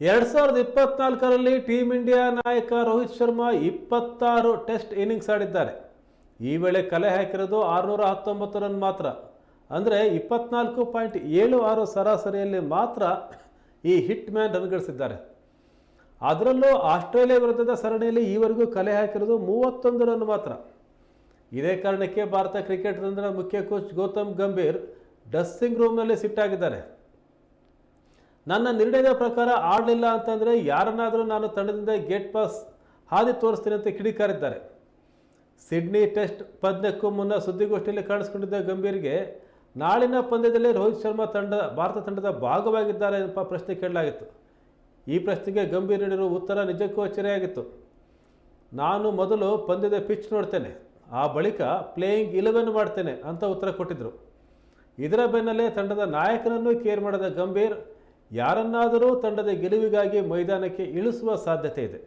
2024ರಲ್ಲಿ team India ನಾಯಕ Rohit Sharma 26 test innings ಆಡಿದ್ದಾರೆ. ಈ ವೇಳೆ ಕಲೆ ಹಾಕಿರೋದು 619 ರನ್ ಮಾತ್ರ. ಅಂದರೆ 24.76 ಸರಾಸರಿಯಲ್ಲಿ ಮಾತ್ರ ಈ ಹಿಟ್ ಮ್ಯಾನ್ ರನ್ ಗಳಿಸಿದ್ದಾರೆ. ಅದರಲ್ಲೂ ಆಸ್ಟ್ರೇಲಿಯಾ ವಿರುದ್ಧದ ಸರಣಿಯಲ್ಲಿ ಈವರೆಗೂ ಕಲೆ ಹಾಕಿರೋದು 31 ರನ್ ಮಾತ್ರ. ಇದೇ ಕಾರಣಕ್ಕೆ ಭಾರತ ಕ್ರಿಕೆಟ್ ತಂಡದ ಮುಖ್ಯ ಕೋಚ್ ಗೌತಮ್ ಗಂಭೀರ್ ಡ್ರೆಸ್ಸಿಂಗ್ ರೂಮ್ನಲ್ಲಿ ಸಿಟ್ಟಾಗಿದ್ದಾರೆ. ನನ್ನ ನಿರ್ಣಯದ ಪ್ರಕಾರ ಆಡಲಿಲ್ಲ ಅಂತಂದರೆ ಯಾರನ್ನಾದರೂ ನಾನು ತಂಡದಿಂದ ಗೇಟ್ ಪಾಸ್ ಹಾದಿ ತೋರಿಸ್ತೀನಿ ಅಂತ ಕಿಡಿಕಾರಿದ್ದಾರೆ. ಸಿಡ್ನಿ ಟೆಸ್ಟ್ ಪಂದ್ಯಕ್ಕೂ ಮುನ್ನ ಸುದ್ದಿಗೋಷ್ಠಿಯಲ್ಲಿ ಕಾಣಿಸ್ಕೊಂಡಿದ್ದ ಗಂಭೀರ್ಗೆ ನಾಳಿನ ಪಂದ್ಯದಲ್ಲಿ ರೋಹಿತ್ ಶರ್ಮಾ ಭಾರತ ತಂಡದ ಭಾಗವಾಗಿದ್ದಾರೆ ಎಂಬ ಪ್ರಶ್ನೆ ಕೇಳಲಾಗಿತ್ತು. ಈ ಪ್ರಶ್ನೆಗೆ ಗಂಭೀರ್ ನೀಡಿರುವ ಉತ್ತರ ನಿಜಕ್ಕೂ ಅಚ್ಚರಿಯಾಗಿತ್ತು. ನಾನು ಮೊದಲು ಪಂದ್ಯದ ಪಿಚ್ ನೋಡ್ತೇನೆ, ಆ ಬಳಿಕ ಪ್ಲೇಯಿಂಗ್ 11 ಮಾಡ್ತೇನೆ ಅಂತ ಉತ್ತರ ಕೊಟ್ಟಿದ್ದರು. ಇದರ ಬೆನ್ನಲ್ಲೇ ತಂಡದ ನಾಯಕನನ್ನು ಕೇರ್ ಮಾಡಿದ ಗಂಭೀರ್ ಯಾರನ್ನಾದರೂ ತಂಡದ ಗೆಲುವಿಗಾಗಿ ಮೈದಾನಕ್ಕೆ ಇಳಿಸುವ ಸಾಧ್ಯತೆ ಇದೆ.